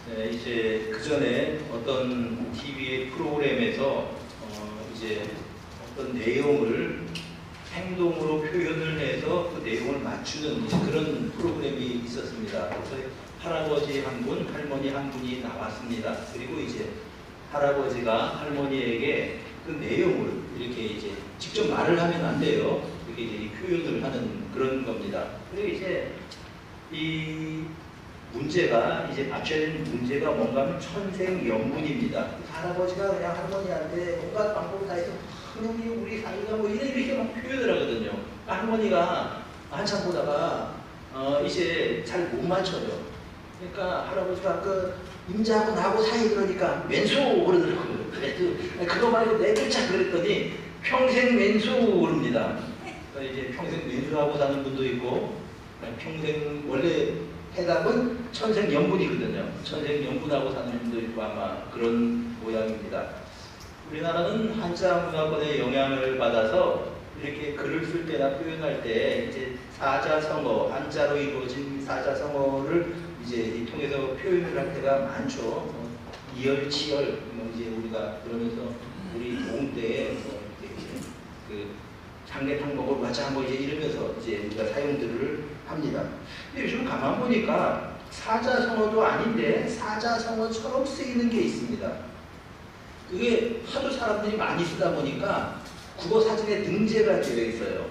네, 이제 그 전에 어떤 TV 프로그램에서 이제 어떤 내용을 행동으로 표현을 해서 그 내용을 맞추는 이제 그런 프로그램이 있었습니다. 그래서 할아버지 한 분, 할머니 한 분이 나왔습니다. 그리고 이제 할아버지가 할머니에게 그 내용을 이렇게 이제 직접 말을 하면 안 돼요. 이렇게 이제 표현을 하는 그런 겁니다. 그리고 이제 이 문제가 이제 맞춰야 되는 문제가 뭔가 하면 천생연분입니다. 할아버지가 그냥 할머니한테 온갖 방법을 다 해서 그놈이 우리 사이가 뭐 이렇게 막 표현을 하거든요. 할머니가 한참 보다가 이제 잘 못 맞춰요. 그러니까 할아버지가 그 임자하고 나하고 사이 그러니까 왼소 그러더라고요. 그래도 그거 말고 네 글자 그랬더니 평생 왼소 그럽니다. 그러니까 이제 평생 왼소하고 사는 분도 있고 평생 원래 해답은 천생연분이거든요. 천생연분하고 사는 분도 있고 아마 그런 모양입니다. 우리나라는 한자 문화권의 영향을 받아서 이렇게 글을 쓸 때나 표현할 때 이제 사자성어, 한자로 이루어진 사자성어를 이제 통해서 표현을 할 때가 많죠. 이열치열, 이제 우리가 그러면서 우리 동때 이렇게 그 장례탕목을 마치 한번 이제 이러면서 이제 우리가 사용들을 합니다. 근데 요즘 가만 보니까 사자성어도 아닌데 사자성어처럼 쓰이는 게 있습니다. 그게 하도 사람들이 많이 쓰다 보니까 국어 사전에 등재가 되어 있어요.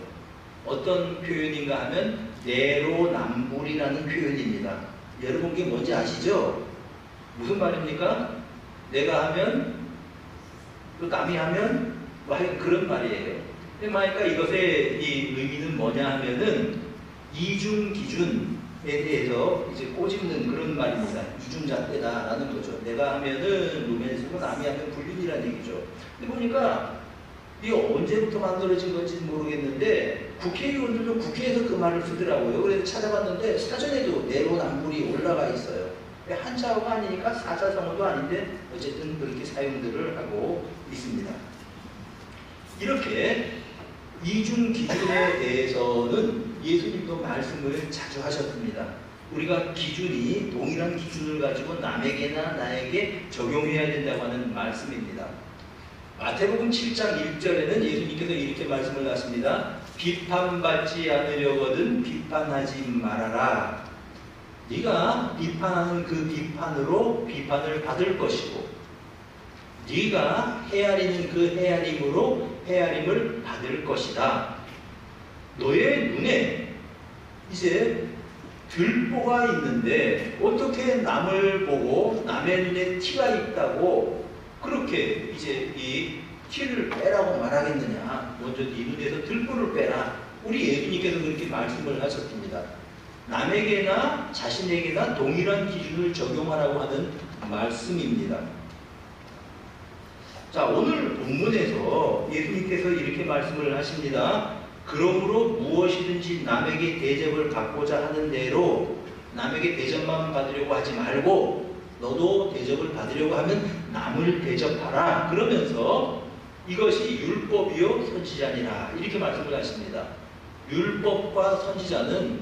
어떤 표현인가 하면 내로남불이라는 표현입니다. 여러분 게 뭔지 아시죠? 무슨 말입니까? 내가 하면 또 남이 하면 뭐 그런 말이에요. 그러니까 이것의 이 의미는 뭐냐 하면은 이중 기준에 대해서 이제 꼬집는 그런 말입니다. 이중잣대다라는 거죠. 내가 하면은 루멘스고 남이 하면 불륜이라는 얘기죠. 근데 보니까 이게 언제부터 만들어진 건지 모르겠는데 국회의원들도 국회에서 그 말을 쓰더라고요. 그래서 찾아봤는데 사전에도 내로남불이 올라가 있어요. 한자어가 아니니까 사자성어도 아닌데 어쨌든 그렇게 사용들을 하고 있습니다. 이렇게 이중 기준에 대해서는 예수님도 말씀을 자주 하셨습니다. 우리가 기준이 동일한 기준을 가지고 남에게나 나에게 적용해야 된다고 하는 말씀입니다. 마태복음 7장 1절에는 예수님께서 이렇게 말씀을 하십니다. 비판받지 않으려거든 비판하지 말아라. 네가 비판하는 그 비판으로 비판을 받을 것이고 네가 헤아리는 그 헤아림으로 헤아림을 받을 것이다. 너의 눈에 이제 들보가 있는데 어떻게 남을 보고 남의 눈에 티가 있다고 그렇게 이제 이 티를 빼라고 말하겠느냐. 먼저 네 눈에서 들보를 빼라. 우리 예수님께서 그렇게 말씀을 하셨습니다. 남에게나 자신에게나 동일한 기준을 적용하라고 하는 말씀입니다. 자, 오늘 본문에서 예수님께서 이렇게 말씀을 하십니다. 그러므로 무엇이든지 남에게 대접을 받고자 하는 대로 남에게 대접만 받으려고 하지 말고 너도 대접을 받으려고 하면 남을 대접하라. 그러면서 이것이 율법이요 선지자니라 이렇게 말씀을 하십니다. 율법과 선지자는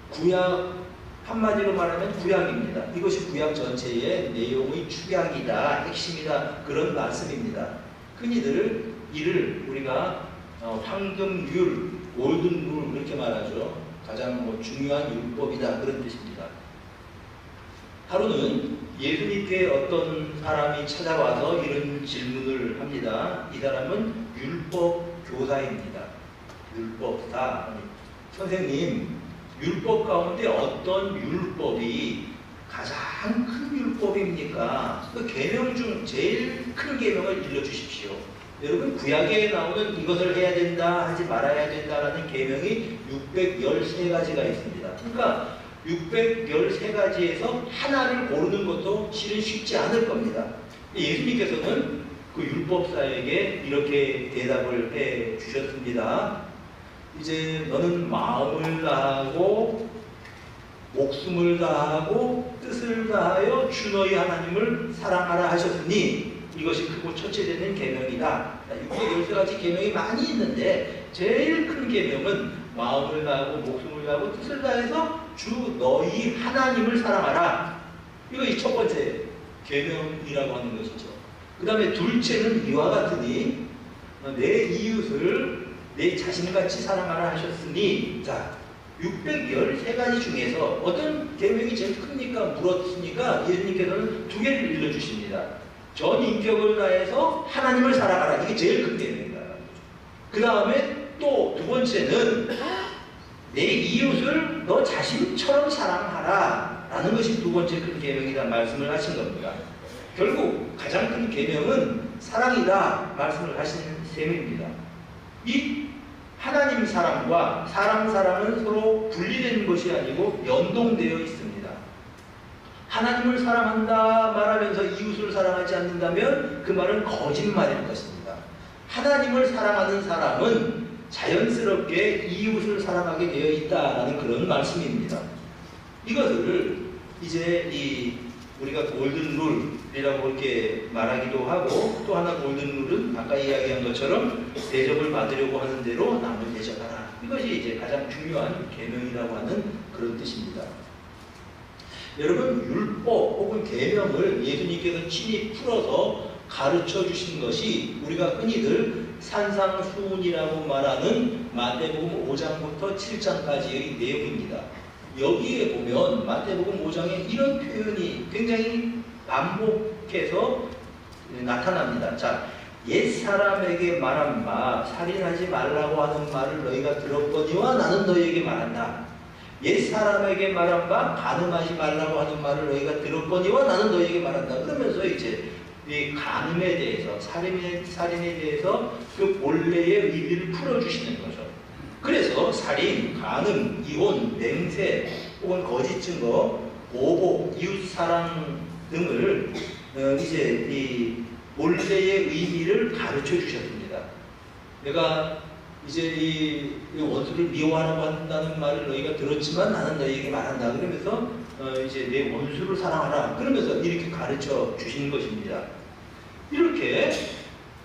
구약, 한마디로 말하면 구약입니다. 이것이 구약 전체의 내용의 축약이다, 핵심이다 그런 말씀입니다. 흔히들 이를 우리가 황금률, 골든룰 이렇게 말하죠. 가장 중요한 율법이다 그런 뜻입니다. 하루는 예수님께 어떤 사람이 찾아와서 이런 질문을 합니다. 이 사람은 율법 교사입니다. 율법사. 선생님, 율법 가운데 어떤 율법이 가장 큰 율법입니까? 그 계명 중 제일 큰 계명을 일러주십시오. 여러분 구약에 나오는 이것을 해야 된다 하지 말아야 된다라는 계명이 613가지가 있습니다. 그러니까 613가지에서 하나를 고르는 것도 실은 쉽지 않을 겁니다. 예수님께서는 그 율법사에게 이렇게 대답을 해 주셨습니다. 이제 너는 마음을 다하고 목숨을 다하고 뜻을 다하여 주 너희 하나님을 사랑하라 하셨으니 이것이 크고 첫째 되는 계명이다. 613가지 계명이 많이 있는데 제일 큰 계명은 마음을 다하고 목숨을 다하고 뜻을 다해서 주 너희 하나님을 사랑하라. 이것이 첫 번째 계명이라고 하는 것이죠. 그 다음에 둘째는 이와 같으니 내 이웃을 내 자신같이 사랑하라 하셨으니, 자, 613가지 중에서 어떤 계명이 제일 큽니까? 물었으니까 예수님께서는 두 개를 일러주십니다. 전 인격을 다해서 하나님을 사랑하라. 이게 제일 큰 계명입니다. 그 다음에 또 두 번째는 내 이웃을 너 자신처럼 사랑하라 라는 것이 두 번째 큰 계명이다 말씀을 하신 겁니다. 결국 가장 큰 계명은 사랑이다 말씀을 하신 셈입니다. 이 하나님 사랑과 사람 사랑은 서로 분리된 것이 아니고 연동되어 있습니다. 하나님을 사랑한다 말하면서 이웃을 사랑하지 않는다면 그 말은 거짓말일 것입니다. 하나님을 사랑하는 사람은 자연스럽게 이웃을 사랑하게 되어 있다라는 그런 말씀입니다. 이것을 이제 우리가 골든 룰이라고 이렇게 말하기도 하고, 또 하나 골든 룰은 아까 이야기한 것처럼 대접을 받으려고 하는 대로 남을 대접하라. 이것이 이제 가장 중요한 계명이라고 하는 그런 뜻입니다. 여러분, 율법 혹은 계명을 예수님께서 친히 풀어서 가르쳐 주신 것이 우리가 흔히들 산상수훈이라고 말하는 마태복음 5장부터 7장까지의 내용입니다. 여기에 보면 마태복음 5장에 이런 표현이 굉장히 반복해서 나타납니다. 자, 옛사람에게 말한 바 살인하지 말라고 하는 말을 너희가 들었거니와 나는 너희에게 말한다. 옛사람에게 말한 바 간음하지 말라고 하는 말을 너희가 들었거니와 나는 너희에게 말한다. 그러면서 이제 이 간음에 대해서, 살인에 대해서 그 본래의 의미를 풀어주시는 거죠. 그래서 살인, 간음, 이혼, 맹세, 혹은 거짓 증거, 보복, 이웃사랑 등을 이제 이 본래의 의미를 가르쳐 주셨습니다. 내가 이제 이 원수를 미워하라고 한다는 말을 너희가 들었지만 나는 너희에게 말한다. 그러면서 이제 내 원수를 사랑하라. 그러면서 이렇게 가르쳐 주신 것입니다. 이렇게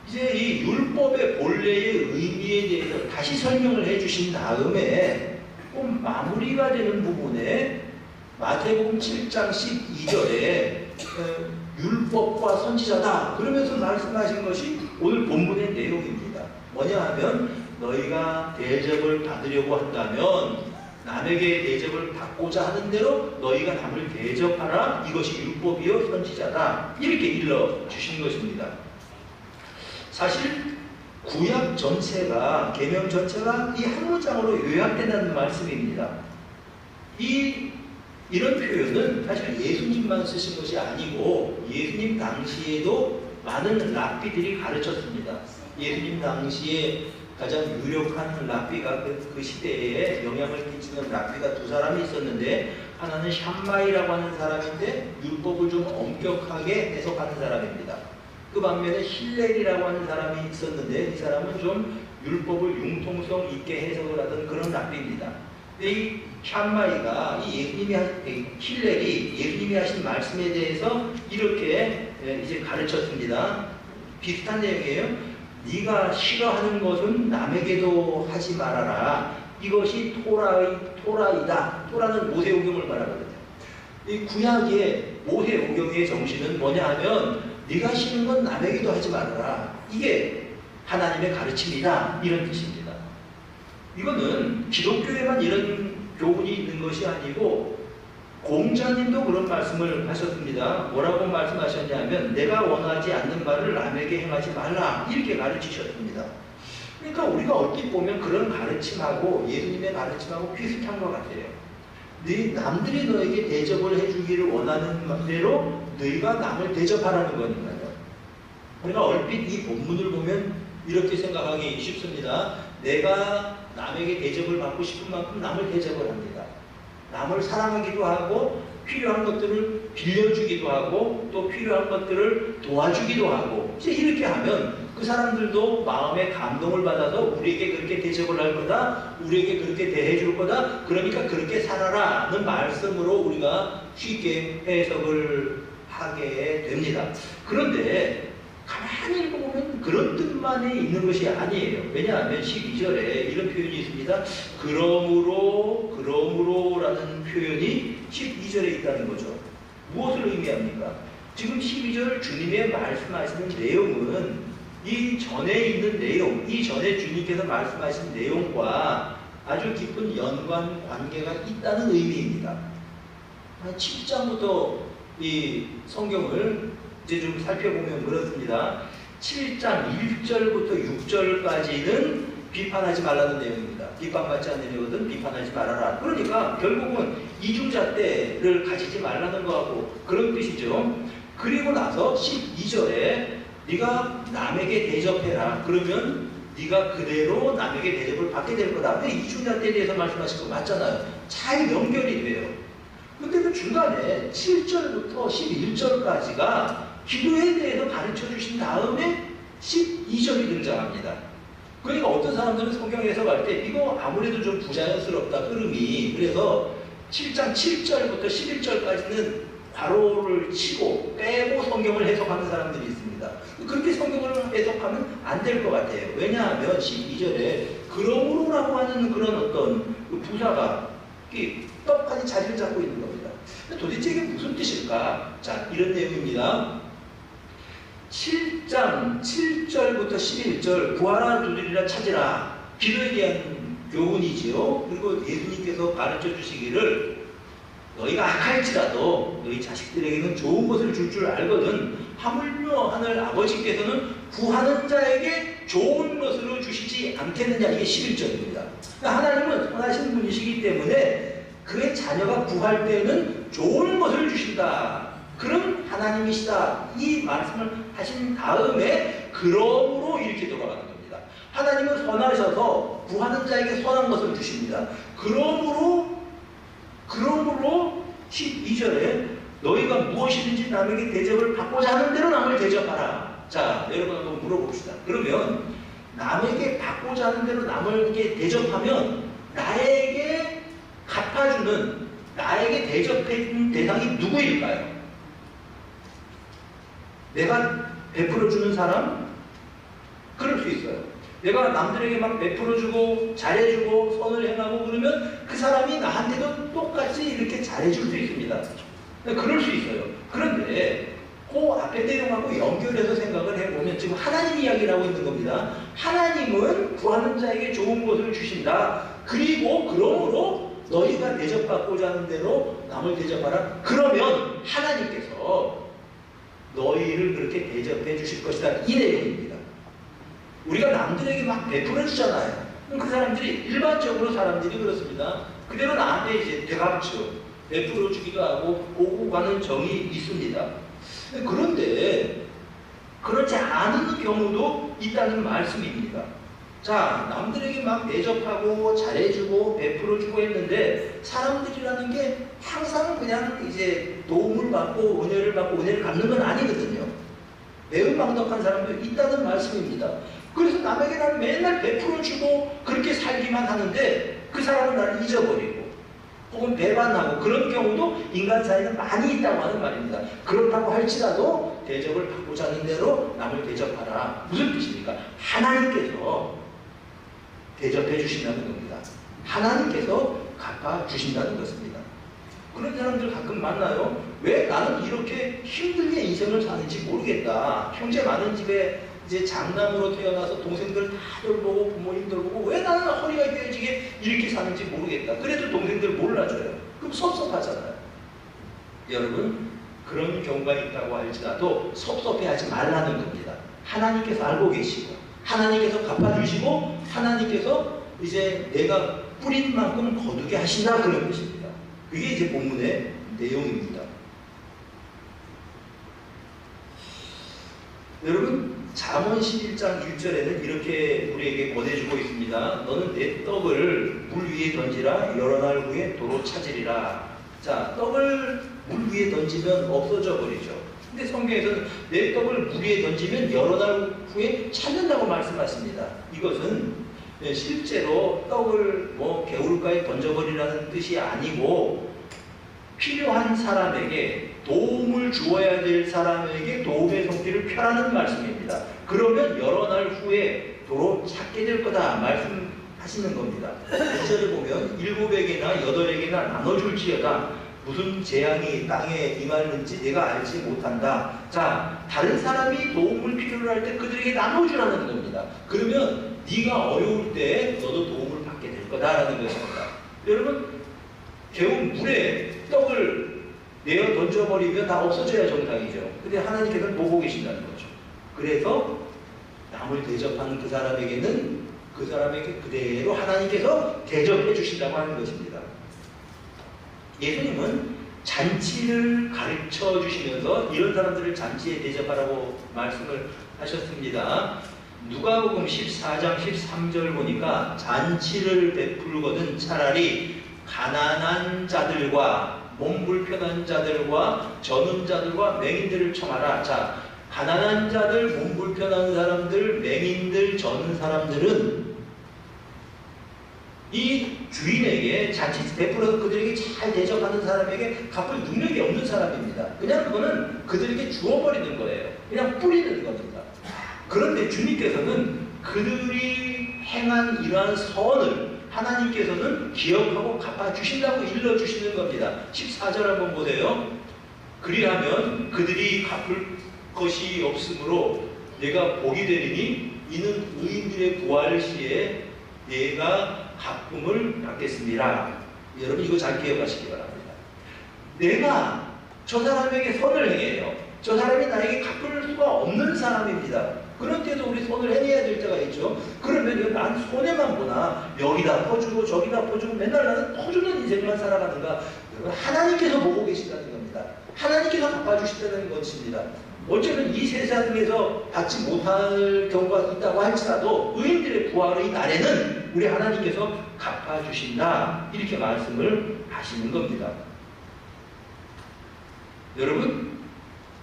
이제 이 율법의 본래의 의미에 대해서 다시 설명을 해주신 다음에 꼭 마무리가 되는 부분에 마태복음 7장 12절에 율법과 선지자다 그러면서 말씀하신 것이 오늘 본문의 내용입니다. 뭐냐 하면 너희가 대접을 받으려고 한다면 남에게 대접을 받고자 하는 대로 너희가 남을 대접하라. 이것이 율법이요 선지자다. 이렇게 일러주신 것입니다. 사실 구약 전체가, 계명 전체가 이 한 문장으로 요약된다는 말씀입니다. 이런 표현은 사실 예수님만 쓰신 것이 아니고 예수님 당시에도 많은 랍비들이 가르쳤습니다. 예수님 당시에 가장 유력한 랍비가 그 시대에 영향을 끼치는 랍비가 두 사람이 있었는데, 하나는 샴마이라고 하는 사람인데 율법을 좀 엄격하게 해석하는 사람입니다. 그 반면에 힐렐이라고 하는 사람이 있었는데 이 사람은 좀 율법을 융통성 있게 해석을 하던 그런 랍비입니다. 근데 이 샴마이가 힐렐이 예수님이 하신 말씀에 대해서 이렇게 이제 가르쳤습니다. 비슷한 내용이에요. 네가 싫어하는 것은 남에게도 하지 말아라. 이것이 토라이다. 토라는 모세오경을 말하거든요. 이 구약의 모세오경의 정신은 뭐냐 하면 네가 싫은 건 남에게도 하지 말아라. 이게 하나님의 가르침이다. 이런 뜻입니다. 이거는 기독교에만 이런 교훈이 있는 것이 아니고 공자님도 그런 말씀을 하셨습니다. 뭐라고 말씀하셨냐면 내가 원하지 않는 말을 남에게 행하지 말라. 이렇게 가르치셨습니다. 그러니까 우리가 얼핏 보면 그런 가르침하고 예수님의 가르침하고 비슷한 것 같아요. 남들이 너에게 대접을 해주기를 원하는 대로 너희가 남을 대접하라는 거니까요. 우리가 얼핏 이 본문을 보면 이렇게 생각하기 쉽습니다. 내가 남에게 대접을 받고 싶은 만큼 남을 대접을 합니다. 남을 사랑하기도 하고 필요한 것들을 빌려주기도 하고 또 필요한 것들을 도와주기도 하고, 이제 이렇게 하면 그 사람들도 마음에 감동을 받아서 우리에게 그렇게 대접을 할 거다, 우리에게 그렇게 대해줄 거다, 그러니까 그렇게 살아라는 말씀으로 우리가 쉽게 해석을 하게 됩니다. 그런데 가만히 읽어보면 그런 뜻만이 있는 것이 아니에요. 왜냐하면 12절에 이런 표현이 있습니다. 그러므로 라는 표현이 12절에 있다는 거죠. 무엇을 의미합니까? 지금 12절 주님의 말씀하시는 내용은 이 전에 있는 내용, 이 전에 주님께서 말씀하신 내용과 아주 깊은 연관 관계가 있다는 의미입니다. 7장부터 이 성경을 이제 좀 살펴보면 그렇습니다. 7장 1절부터 6절까지는 비판하지 말라는 내용입니다. 비판받지 않는 이거든 비판하지 말아라. 그러니까 결국은 이중잣대를 가지지 말라는 거하고 그런 뜻이죠. 그리고 나서 12절에 네가 남에게 대접해라. 그러면 네가 그대로 남에게 대접을 받게 될 거다. 근데 이중잣대에 대해서 말씀하신 거 맞잖아요. 잘 연결이 돼요. 근데 그 중간에 7절부터 11절까지가 기도에 대해서 가르쳐 주신 다음에 12절이 등장합니다. 그러니까 어떤 사람들은 성경 해석할 때 이거 아무래도 좀 부자연스럽다 흐름이. 그래서 7장 7절부터 11절까지는 괄호를 치고 빼고 성경을 해석하는 사람들이 있습니다. 그렇게 성경을 해석하면 안 될 것 같아요. 왜냐하면 12절에 그러므로라고 하는 그런 어떤 부사가 떡하니 자리를 잡고 있는 겁니다. 도대체 이게 무슨 뜻일까? 자, 이런 내용입니다. 7장 7절부터 11절 구하라 두드리라 찾으라 기도에 대한 교훈이지요. 그리고 예수님께서 가르쳐 주시기를 너희가 악할지라도 너희 자식들에게는 좋은 것을 줄 줄 알거든 하물며 하늘 아버지께서는 구하는 자에게 좋은 것으로 주시지 않겠느냐. 이게 11절입니다. 그러니까 하나님은 선하신 분이시기 때문에 그의 자녀가 구할 때는 좋은 것을 주신다. 그런 하나님이시다. 이 말씀을 하신 다음에 그러므로 이렇게 돌아가는 겁니다. 하나님은 선하셔서 구하는 자에게 선한 것을 주십니다. 그러므로 12절에 너희가 무엇이든지 남에게 대접을 받고자 하는 대로 남을 대접하라. 자, 여러분 한번 물어봅시다. 그러면 남에게 받고자 하는 대로 남에게 대접하면 나에게 갚아주는, 나에게 대접해주는 대상이 누구일까요? 내가 베풀어주는 사람? 그럴 수 있어요. 내가 남들에게 막 베풀어주고 잘해주고 선을 행하고 그러면 그 사람이 나한테도 똑같이 이렇게 잘해줄 수 있습니다. 그럴 수 있어요. 그런데 그 앞에 내용하고 연결해서 생각을 해보면 지금 하나님 이야기를 하고 있는 겁니다. 하나님은 구하는 자에게 좋은 것을 주신다. 그리고 그러므로 너희가 대접받고자 하는 대로 남을 대접하라. 그러면 하나님께서 너희를 그렇게 대접해 주실 것이다. 이 내용입니다. 우리가 남들에게 막 베풀어 주잖아요. 그 사람들이 일반적으로 사람들이 그렇습니다. 그대로 나한테 이제 되갚죠. 베풀어 주기도 하고 오고 가는 정이 있습니다. 그런데 그렇지 않은 경우도 있다는 말씀입니다. 자, 남들에게 막 대접하고 잘해주고 베풀어주고 했는데 사람들이라는 게 항상 그냥 이제 도움을 받고 은혜를 갚는 건 아니거든요. 매우 망덕한 사람도 있다는 말씀입니다. 그래서 남에게 나는 맨날 베풀어주고 그렇게 살기만 하는데 그 사람은 나를 잊어버리고 혹은 배반하고 그런 경우도 인간 사이는 많이 있다고 하는 말입니다. 그렇다고 할지라도 대접을 받고자 하는 대로 남을 대접하라. 무슨 뜻입니까? 하나님께서 대접해 주신다는 겁니다. 하나님께서 갚아 주신다는 것입니다. 그런 사람들 가끔 만나요. 왜 나는 이렇게 힘들게 인생을 사는지 모르겠다. 형제 많은 집에 이제 장남으로 태어나서 동생들 다 돌보고 부모님 돌보고 왜 나는 허리가 깨지게 이렇게 사는지 모르겠다. 그래도 동생들 몰라줘요. 그럼 섭섭하잖아요. 여러분, 그런 경우가 있다고 할지라도 섭섭해하지 말라는 겁니다. 하나님께서 알고 계시고 하나님께서 갚아주시고 하나님께서 이제 내가 뿌린 만큼 거두게 하신다 그런 것입니다. 그게 이제 본문의 내용입니다. 여러분, 잠언 11장 1절에는 이렇게 우리에게 권해주고 있습니다. 너는 내 떡을 물 위에 던지라. 여러 날 후에 도로 찾으리라. 자, 떡을 물 위에 던지면 없어져 버리죠. 근데 성경에서는 내 떡을 물 위에 던지면 여러 날 후에 찾는다고 말씀하십니다. 이것은 실제로 떡을 개울가에 던져버리라는 뜻이 아니고 필요한 사람에게 도움을 주어야 될 사람에게 도움의 손길을 펴라는 말씀입니다. 그러면 여러 날 후에 도로 찾게 될 거다 말씀하시는 겁니다. 2절에 보면 7에게나 8에게나 나눠줄지어다 무슨 재앙이 땅에 임하는지 내가 알지 못한다. 자, 다른 사람이 도움을 필요로 할 때 그들에게 나눠주라는 겁니다. 그러면 네가 어려울 때 너도 도움을 받게 될 거다라는 것입니다. 여러분, 개운 물에 떡을 내어 던져버리면 다 없어져야 정상이죠. 근데 하나님께서는 보고 계신다는 거죠. 그래서 남을 대접하는 그 사람에게는 그 사람에게 그대로 하나님께서 대접해 주신다고 하는 것입니다. 예수님은 잔치를 가르쳐 주시면서 이런 사람들을 잔치에 대접하라고 말씀을 하셨습니다. 누가복음 14장 13절 보니까 잔치를 베풀거든 차라리 가난한 자들과 몸 불편한 자들과 저는 자들과 맹인들을 청하라. 자, 가난한 자들, 몸 불편한 사람들, 맹인들, 저는 사람들은 이 주인에게 잔치 베풀어서 그들에게 잘 대접하는 사람에게 갚을 능력이 없는 사람입니다. 그냥 그거는 그들에게 주어버리는 거예요. 그냥 뿌리는 겁니다. 그런데 주님께서는 그들이 행한 이러한 선을 하나님께서는 기억하고 갚아주신다고 일러주시는 겁니다. 14절 한번 보세요. 그리하면 그들이 갚을 것이 없으므로 내가 복이 되리니 이는 의인들의 부활 시에 내가 갚음을 받겠습니다. 여러분 이거 잘 기억하시기 바랍니다. 내가 저 사람에게 선을 행해요. 저 사람이 나에게 갚을 수가 없는 사람입니다. 그런 때도 우리 손을 해내야 될 때가 있죠. 그러면 난 손해만 보나 여기다 퍼주고 저기다 퍼주고 맨날 나는 퍼주는 인생만 살아가는가. 여러분 하나님께서 보고 계신다는 겁니다. 하나님께서 갚아주신다는 것입니다. 어쩌면 이 세상에서 받지 못할 경우가 있다고 할지라도 의인들의 부활의 날에는 우리 하나님께서 갚아주신다. 이렇게 말씀을 하시는 겁니다. 여러분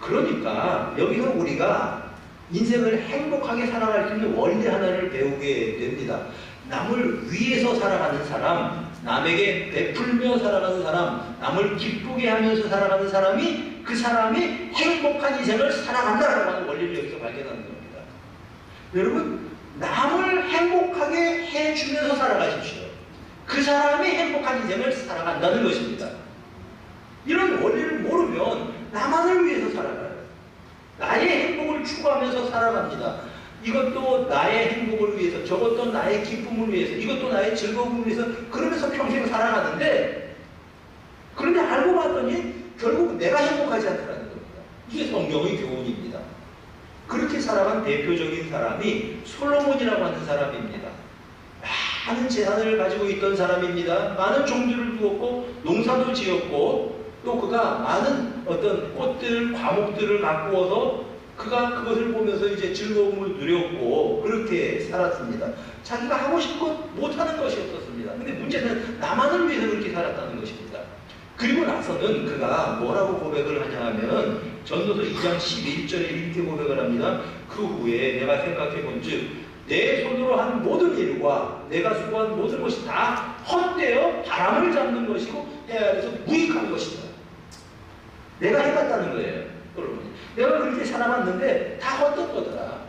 그러니까 여기서 우리가 인생을 행복하게 살아갈 수 있는 원리 하나를 배우게 됩니다. 남을 위해서 살아가는 사람, 남에게 베풀며 살아가는 사람, 남을 기쁘게 하면서 살아가는 사람이 그 사람이 행복한 인생을 살아간다라고 하는 원리를 여기서 발견하는 겁니다. 여러분, 남을 행복하게 해주면서 살아가십시오. 그 사람이 행복한 인생을 살아간다는 것입니다. 이런 원리를 모르면 나만을 위해서 살아가요. 나의 행복을 추구하면서 살아갑니다. 이것도 나의 행복을 위해서, 저것도 나의 기쁨을 위해서, 이것도 나의 즐거움을 위해서 그러면서 평생 살아가는데 그런데 알고 봤더니 결국 내가 행복하지 않다는 겁니다. 이게 성경의 교훈입니다. 그렇게 살아간 대표적인 사람이 솔로몬이라고 하는 사람입니다. 많은 재산을 가지고 있던 사람입니다. 많은 종들을 두었고 농사도 지었고 또 그가 많은 어떤 꽃들, 과목들을 가꾸어서 그가 그것을 보면서 이제 즐거움을 누렸고 그렇게 살았습니다. 자기가 하고 싶은 것 못하는 것이 없었습니다. 근데 문제는 나만을 위해서 그렇게 살았다는 것입니다. 그리고 나서는 그가 뭐라고 고백을 하냐 하면 전도서 2장 11절에 이렇게 고백을 합니다. 그 후에 내가 생각해 본즉 내 손으로 한 모든 일과 내가 수고한 모든 것이 다 헛되어 바람을 잡는 것이고 해야해서 무익한 것이다. 내가 해봤다는 거예요. 여러분, 내가 그렇게 살아왔는데 다 헛된 거더라.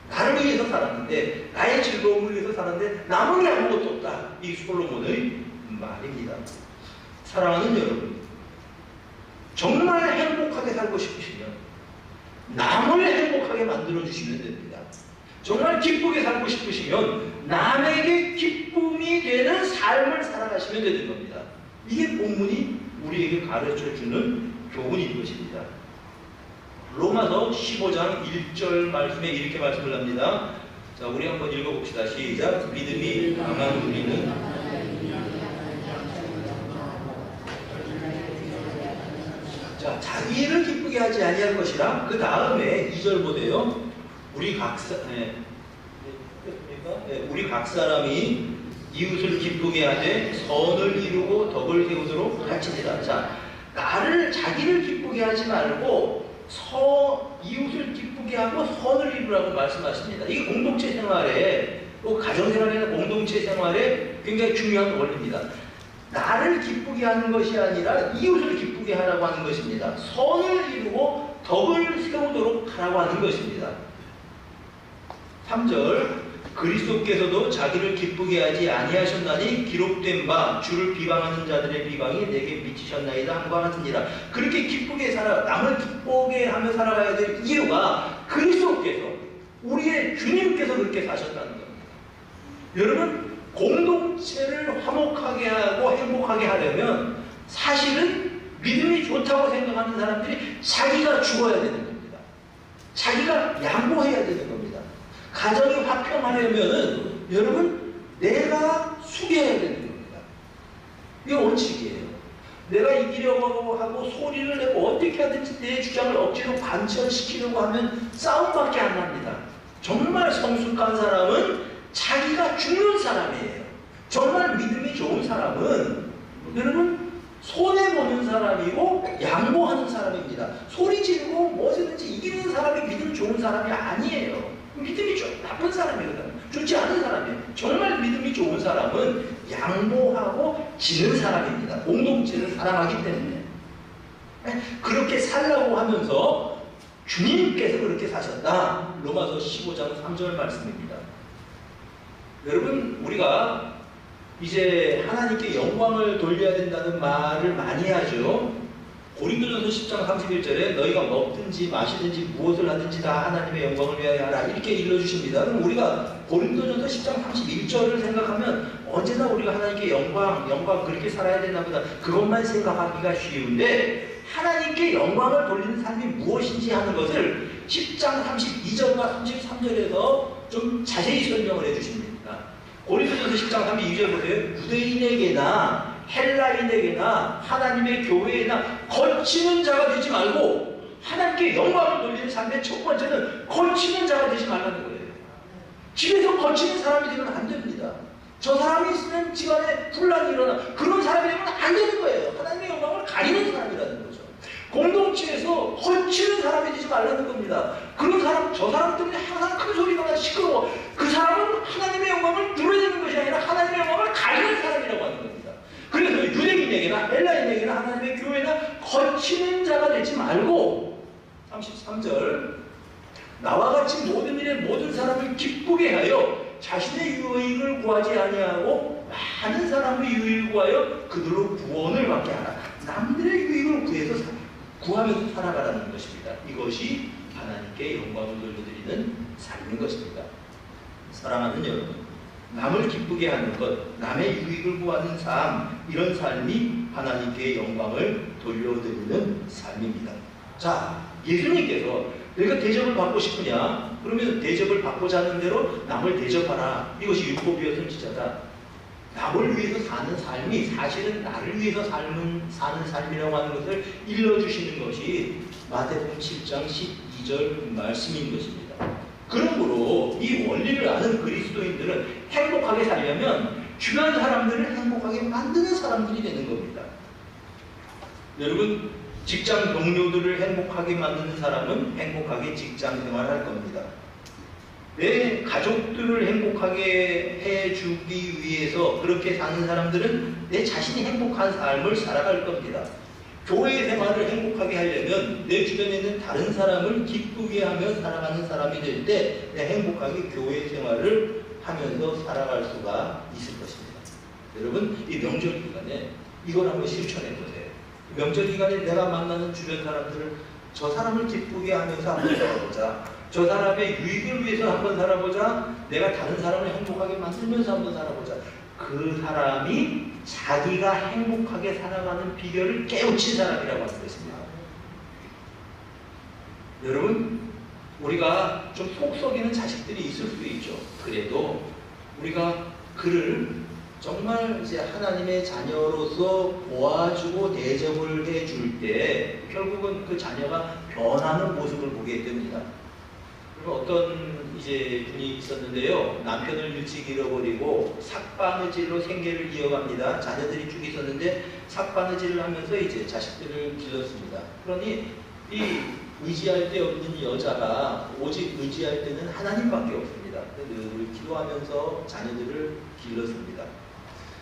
나를 위해서 살았는데 나의 즐거움을 위해서 살았는데 남은 게 아무것도 없다. 이 솔로몬의 말입니다. 사랑하는 여러분, 정말 행복하게 살고 싶으시면 남을 행복하게 만들어주시면 됩니다. 정말 기쁘게 살고 싶으시면 남에게 기쁨이 되는 삶을 살아가시면 되는 겁니다. 이게 본문이 우리에게 가르쳐주는 교훈인 것입니다. 로마서 15장 1절 말씀에 이렇게 말씀을 합니다. 자, 우리 한번 읽어봅시다. 시작. 믿음이 강한 우리는 자, 자기를 기쁘게 하지 아니할 것이라. 그 다음에 2절 보세요. 우리 각 사람이 이웃을 기쁘게 하되 선을 이루고 덕을 세우도록 할지니라. 자, 자기를 기쁘게 하지 말고 이웃을 기쁘게 하고 선을 이루라고 말씀하십니다. 이게 공동체 생활에 또 가정생활이나 공동체 생활에 굉장히 중요한 원리입니다. 나를 기쁘게 하는 것이 아니라 이웃을 기쁘게 하라고 하는 것입니다. 선을 이루고 덕을 세우도록 하라고 하는 것입니다. 3절 그리스도께서도 자기를 기쁘게 하지 아니하셨나니 기록된 바 주를 비방하는 자들의 비방이 내게 미치셨나이다 한과 같으니라. 그렇게 기쁘게 남을 기쁘게 하며 살아가야 될 이유가 그리스도께서, 우리의 주님께서 그렇게 사셨다는 겁니다. 여러분, 공동체를 화목하게 하고 행복하게 하려면 사실은 믿음이 좋다고 생각하는 사람들이 자기가 죽어야 되는 겁니다. 자기가 양보해야 되는 겁니다. 가정이 화평하려면은 여러분, 내가 숙여야 되는 겁니다. 이게 원칙이에요. 내가 이기려고 하고 소리를 내고 어떻게 하든지 내 주장을 억지로 관철시키려고 하면 싸움밖에 안 납니다. 정말 성숙한 사람은 자기가 죽는 사람이에요. 정말 믿음이 좋은 사람은 여러분, 손해보는 사람이고 양보하는 사람입니다. 소리 지르고 뭐든지 이기는 사람이 믿음 좋은 사람이 아니에요. 믿음이 나쁜 사람이거든. 좋지 않은 사람이에요. 정말 믿음이 좋은 사람은 양보하고 지는 사람입니다. 공동체를 사랑하기 때문에. 그렇게 살라고 하면서 주님께서 그렇게 사셨다. 로마서 15장 3절 말씀입니다. 여러분, 우리가 이제 하나님께 영광을 돌려야 된다는 말을 많이 하죠. 고린도전서 10장 31절에 너희가 먹든지 마시든지 무엇을 하든지 다 하나님의 영광을 위하여 하라, 이렇게 일러주십니다. 그럼 우리가 고린도전서 10장 31절을 생각하면 언제나 우리가 하나님께 영광 그렇게 살아야 되나 보다, 그것만 생각하기가 쉬운데, 하나님께 영광을 돌리는 삶이 무엇인지 하는 것을 10장 32절과 33절에서 좀 자세히 설명을 해주십니다. 고린도전서 10장 32절 보세요. 유대인에게나 헬라인에게나 하나님의 교회에나 거치는 자가 되지 말고, 하나님께 영광을 돌리는 삶의 첫 번째는 거치는 자가 되지 말라는 거예요. 집에서 거치는 사람이 되면 안 됩니다. 저 사람이 있으면 집안에 분란이 일어나, 그런 사람이 되면 안 되는 거예요. 하나님의 영광을 가리는 사람이라는 거죠. 공동체에서 거치는 사람이 되지 말라는 겁니다. 그런 사람, 저 사람 때문에 항상 큰 소리가 나 시끄러워. 그 사람은 하나님의 영광을 누려내는 것이 아니라 하나님의 영광을 가리는 사람이라고 하는 겁니다. 그래서 유대인에게나 헬라인에게나 하나님의 교회나 거치는 자가 되지 말고, 33절, 나와 같이 모든 일에 모든 사람을 기쁘게 하여 자신의 유익을 구하지 아니하고 많은 사람의 유익을 구하여 그들로 구원을 받게 하라. 남들의 유익을 구하면서 살아가라는 것입니다. 이것이 하나님께 영광을 돌려드리는 삶인 것입니다. 사랑하는 여러분, 남을 기쁘게 하는 것, 남의 유익을 구하는 삶, 이런 삶이 하나님께 영광을 돌려드리는 삶입니다. 자, 예수님께서 내가 대접을 받고 싶으냐? 그러면 대접을 받고자 하는 대로 남을 대접하라. 이것이 율법이요 선지자다. 남을 위해서 사는 삶이 사실은 나를 위해서 사는 삶이라고 하는 것을 일러주시는 것이 마태복음 7장 12절 말씀인 것입니다. 그러므로 이 원리를 아는 그리스도인들은 행복하게 살려면 주변 사람들을 행복하게 만드는 사람들이 되는 겁니다. 여러분, 직장 동료들을 행복하게 만드는 사람은 행복하게 직장 생활할 겁니다. 내 가족들을 행복하게 해주기 위해서 그렇게 사는 사람들은 내 자신이 행복한 삶을 살아갈 겁니다. 교회 생활을 행복하게 하려면 내 주변에 있는 다른 사람을 기쁘게 하며 살아가는 사람이 될 때 행복하게 교회 생활을 하면서 살아갈 수가 있을 것입니다. 여러분, 이 명절 기간에 이걸 한번 실천해 보세요. 명절 기간에 내가 만나는 주변 사람들을, 저 사람을 기쁘게 하면서 한번 살아보자. 저 사람의 유익을 위해서 한번 살아보자. 내가 다른 사람을 행복하게 만들면서 한번 살아보자. 그 사람이 자기가 행복하게 살아가는 비결을 깨우친 사람이라고 하는 것입니다. 여러분, 우리가 좀 속 썩이는 자식들이 있을 수 있죠. 그래도 우리가 그를 정말 이제 하나님의 자녀로서 도와주고 대접을 해줄 때 결국은 그 자녀가 변하는 모습을 보게 됩니다. 어떤 이제 분이 있었는데요. 남편을 일찍 잃어버리고 삭바느질로 생계를 이어갑니다. 자녀들이 쭉 있었는데 삭바느질을 하면서 이제 자식들을 길렀습니다. 그러니 이 의지할 데 없는 여자가 오직 의지할 때는 하나님밖에 없습니다. 늘 기도하면서 자녀들을 길렀습니다.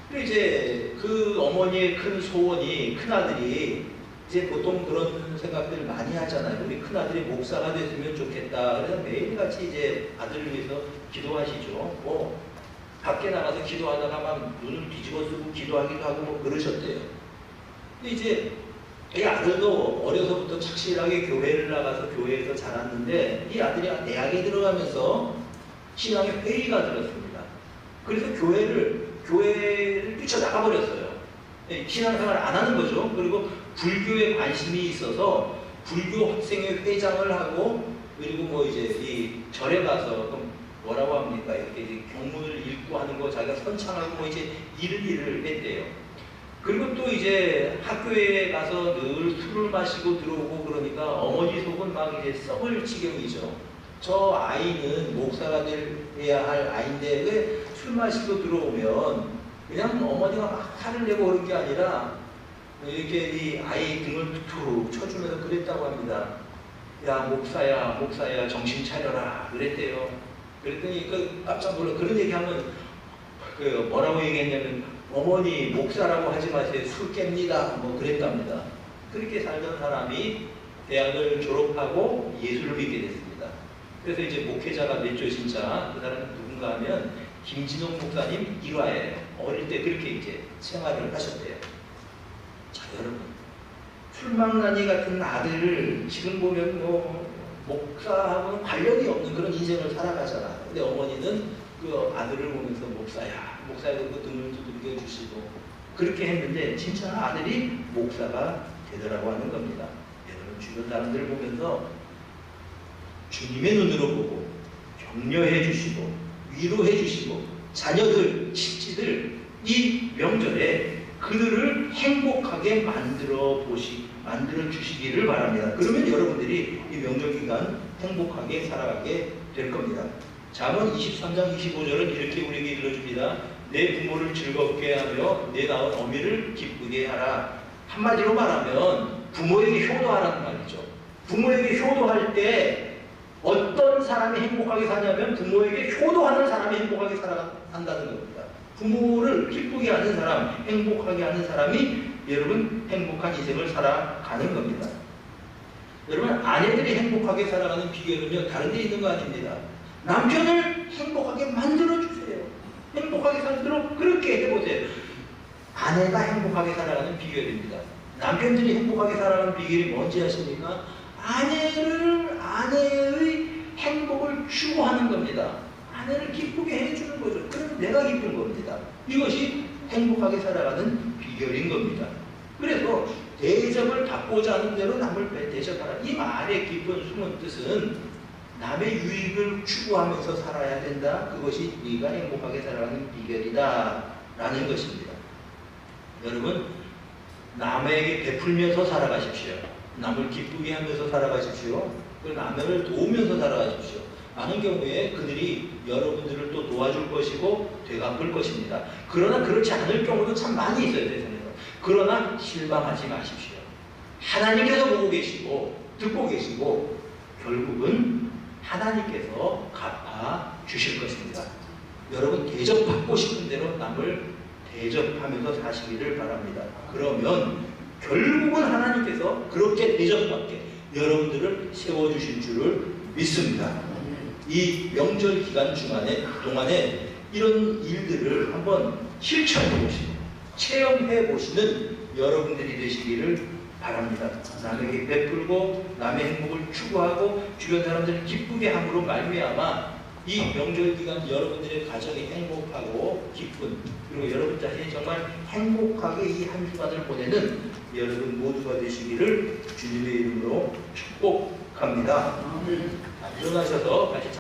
그리고 이제 그 어머니의 큰 소원이, 큰 아들이 이제 보통 그런 생각들 많이 하잖아요. 우리 큰아들이 목사가 됐으면 좋겠다. 그래서 매일같이 이제 아들을 위해서 기도하시죠. 뭐 밖에 나가서 기도하다가 막 눈을 뒤집어 쓰고 기도하기도 하고 뭐 그러셨대요. 근데 이제 이 아들도 어려서부터 착실하게 교회를 나가서 교회에서 자랐는데 이 아들이 대학에 들어가면서 신앙의 회의가 들었습니다. 그래서 교회를 뛰쳐나가 버렸어요. 신앙생활을 안 하는 거죠. 그리고 불교에 관심이 있어서 불교 학생회 회장을 하고, 그리고 뭐 이제 이 절에 가서 그럼 뭐라고 합니까? 이렇게 이제 경문을 읽고 하는 거 자기가 선창하고 뭐 이제 이런 일을 했대요. 그리고 또 이제 학교에 가서 늘 술을 마시고 들어오고 그러니까 어머니 속은 막 이제 썩을 지경이죠. 저 아이는 목사가 돼야 할 아이인데 왜 술 마시고 들어오면 그냥 어머니가 막 화를 내고 그런 게 아니라 이렇게 이 아이 등을 툭툭 쳐주면서 그랬다고 합니다. 야 목사야 정신 차려라 그랬대요. 그랬더니 그 깜짝 놀라. 그런 얘기하면 그 뭐라고 얘기했냐면 어머니 목사라고 하지 마세요. 술 깹니다. 뭐 그랬답니다. 그렇게 살던 사람이 대학을 졸업하고 예수를 믿게 됐습니다. 그래서 이제 목회자가 됐죠. 진짜 그 사람은 누군가 하면 김진홍 목사님 일화예요. 어릴 때 그렇게 이제 생활을 하셨대요. 자, 여러분, 술망나니 같은 아들을 지금 보면 뭐 목사하고는 관련이 없는 그런 인생을 살아가잖아. 근데 어머니는 그 아들을 보면서 목사에도 그 등을 두들겨 주시고 그렇게 했는데 진짜 아들이 목사가 되더라고 하는 겁니다. 여러분, 주변 사람들을 보면서 주님의 눈으로 보고 격려해 주시고 위로해 주시고 자녀들, 식지들 이 명절에 그들을 행복하게 만들어 주시기를 바랍니다. 그러면 여러분들이 이 명절 기간 행복하게 살아가게 될 겁니다. 잠언 23장 25절은 이렇게 우리에게 일러줍니다. 내 부모를 즐겁게 하며 내 낳은 어미를 기쁘게 하라. 한마디로 말하면 부모에게 효도하라는 말이죠. 부모에게 효도할 때 어떤 사람이 행복하게 사냐면 부모에게 효도하는 사람이 행복하게 살아간다는 겁니다. 부모를 기쁘게 하는 사람, 행복하게 하는 사람이 여러분 행복한 인생을 살아가는 겁니다. 여러분, 아내들이 행복하게 살아가는 비결은요 다른 데 있는 거 아닙니다. 남편을 행복하게 만들어주세요. 행복하게 살도록 그렇게 해보세요. 아내가 행복하게 살아가는 비결입니다. 남편들이 행복하게 살아가는 비결이 뭔지 아십니까? 아내의 행복을 추구하는 겁니다. 아내를 기쁘게 해주는 거죠. 그럼 내가 기쁜 겁니다. 이것이 행복하게 살아가는 비결인 겁니다. 그래서 대접을 받고자 하는 대로 남을 대접하라. 이 말의 깊은 숨은 뜻은 남의 유익을 추구하면서 살아야 된다. 그것이 네가 행복하게 살아가는 비결이다 라는 것입니다. 여러분, 남에게 베풀면서 살아가십시오. 남을 기쁘게 하면서 살아가십시오. 그리고 남을 도우면서 살아가십시오. 많은 경우에 그들이 여러분들을 또 도와줄 것이고 되갚을 것입니다. 그러나 그렇지 않을 경우도 참 많이 있어요. 세상에서. 그러나 실망하지 마십시오. 하나님께서 보고 계시고 듣고 계시고 결국은 하나님께서 갚아 주실 것입니다. 여러분, 대접받고 싶은 대로 남을 대접하면서 사시기를 바랍니다. 그러면 결국은 하나님께서 그렇게 대접받게 여러분들을 세워주실 줄을 믿습니다. 이 명절 기간 동안에 이런 일들을 한번 실천해 보시고 체험해 보시는 여러분들이 되시기를 바랍니다. 남에게 베풀고 남의 행복을 추구하고 주변 사람들을 기쁘게 함으로 말미암아 이 명절 기간 여러분들의 가정이 행복하고 기쁜, 그리고 여러분 자신이 정말 행복하게 이 한 주간을 보내는 여러분 모두가 되시기를 주님의 이름으로 축복합니다. 일어나셔서 같이